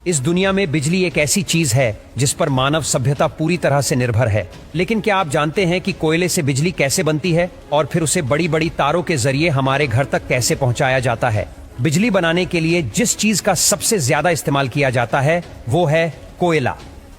इस दुनिया में बिजली एक ऐसी चीज है जिस पर मानव सभ्यता पूरी तरह से निर्भर है। लेकिन क्या आप जानते हैं कि कोयले से बिजली कैसे बनती है और फिर उसे बड़ी बड़ी तारों के जरिए हमारे घर तक कैसे पहुंचाया जाता है? बिजली बनाने के लिए जिस चीज का सबसे ज्यादा इस्तेमाल किया जाता है वो है कोयला।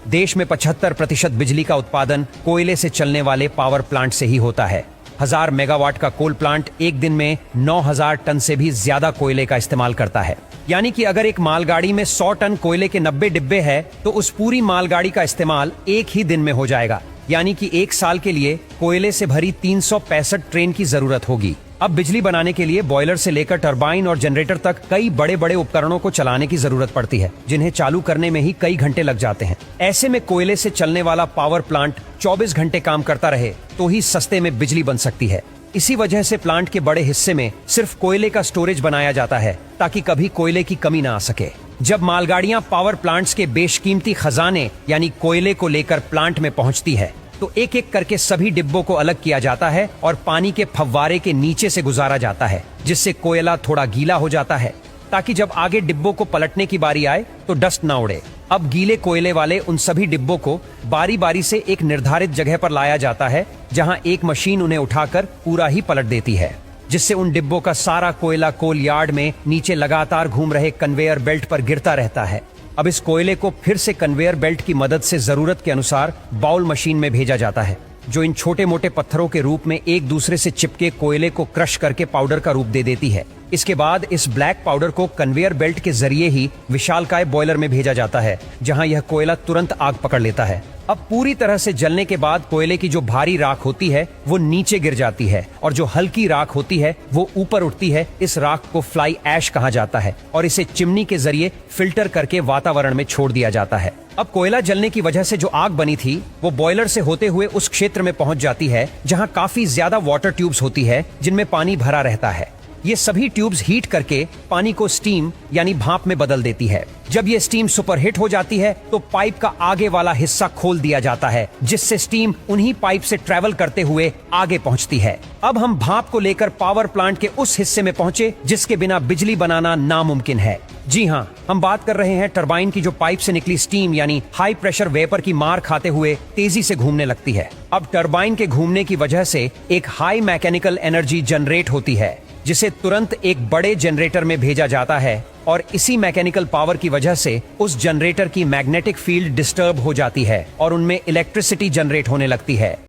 देश में 75% बिजली का उत्पादन कोयले से चलने वाले पावर प्लांट से ही होता है। 1000 मेगावाट का कोल प्लांट एक दिन में 9000 टन से भी ज्यादा कोयले का इस्तेमाल करता है। यानी कि अगर एक मालगाड़ी में 100 टन कोयले के 90 डिब्बे हैं, तो उस पूरी मालगाड़ी का इस्तेमाल एक ही दिन में हो जाएगा। यानी कि एक साल के लिए कोयले से भरी 365 ट्रेन की जरूरत होगी। अब बिजली बनाने के लिए बॉयलर से लेकर टरबाइन और जनरेटर तक कई बड़े बड़े उपकरणों को चलाने की जरूरत पड़ती है, जिन्हें चालू करने में ही कई घंटे लग जाते हैं। ऐसे में कोयले से चलने वाला पावर प्लांट 24 घंटे काम करता रहे तो ही सस्ते में बिजली बन सकती है। इसी वजह से प्लांट के बड़े हिस्से में सिर्फ कोयले का स्टोरेज बनाया जाता है, ताकि कभी कोयले की कमी ना आ सके। जब मालगाड़ियां पावर प्लांट्स के बेशकीमती खजाने यानी कोयले को लेकर प्लांट में पहुंचती है, तो एक एक करके सभी डिब्बों को अलग किया जाता है और पानी के फव्वारे के नीचे से गुजारा जाता है, जिससे कोयला थोड़ा गीला हो जाता है, ताकि जब आगे डिब्बों को पलटने की बारी आए तो डस्ट ना उड़े। अब गीले कोयले वाले उन सभी डिब्बों को बारी बारी से एक निर्धारित जगह पर लाया जाता है, जहां एक मशीन उन्हें उठाकर पूरा ही पलट देती है, जिससे उन डिब्बों का सारा कोयला कोल यार्ड में नीचे लगातार घूम रहे कन्वेयर बेल्ट पर गिरता रहता है। अब इस कोयले को फिर से कन्वेयर बेल्ट की मदद से जरूरत के अनुसार बाउल मशीन में भेजा जाता है, जो इन छोटे मोटे पत्थरों के रूप में एक दूसरे से चिपके कोयले को क्रश करके पाउडर का रूप दे देती है। इसके बाद इस ब्लैक पाउडर को कन्वेयर बेल्ट के जरिए ही विशालकाय बॉयलर में भेजा जाता है, जहां यह कोयला तुरंत आग पकड़ लेता है। अब पूरी तरह से जलने के बाद कोयले की जो भारी राख होती है वो नीचे गिर जाती है और जो हल्की राख होती है वो ऊपर उठती है। इस राख को फ्लाई ऐश कहा जाता है और इसे चिमनी के जरिए फिल्टर करके वातावरण में छोड़ दिया जाता है। अब कोयला जलने की वजह से जो आग बनी थी वो बॉयलर से होते हुए उस क्षेत्र में पहुंच जाती है जहां काफी ज्यादा वाटर ट्यूब्स होती है, जिनमें पानी भरा रहता है। ये सभी ट्यूब्स हीट करके पानी को स्टीम यानी भाप में बदल देती है। जब ये स्टीम सुपरहिट हो जाती है तो पाइप का आगे वाला हिस्सा खोल दिया जाता है, जिससे स्टीम उन्हीं पाइप से ट्रेवल करते हुए आगे पहुंचती है। अब हम भाप को लेकर पावर प्लांट के उस हिस्से में पहुंचे जिसके बिना बिजली बनाना नामुमकिन है। जी हाँ, हम बात कर रहे हैं टरबाइन की, जो पाइप से निकली स्टीम यानी हाई प्रेशर वेपर की मार खाते हुए तेजी से घूमने लगती है। अब टरबाइन के घूमने की वजह से एक हाई मैकेनिकल एनर्जी जनरेट होती है, जिसे तुरंत एक बड़े जनरेटर में भेजा जाता है और इसी मैकेनिकल पावर की वजह से उस जनरेटर की मैग्नेटिक फील्ड डिस्टर्ब हो जाती है और उनमें इलेक्ट्रिसिटी जनरेट होने लगती है।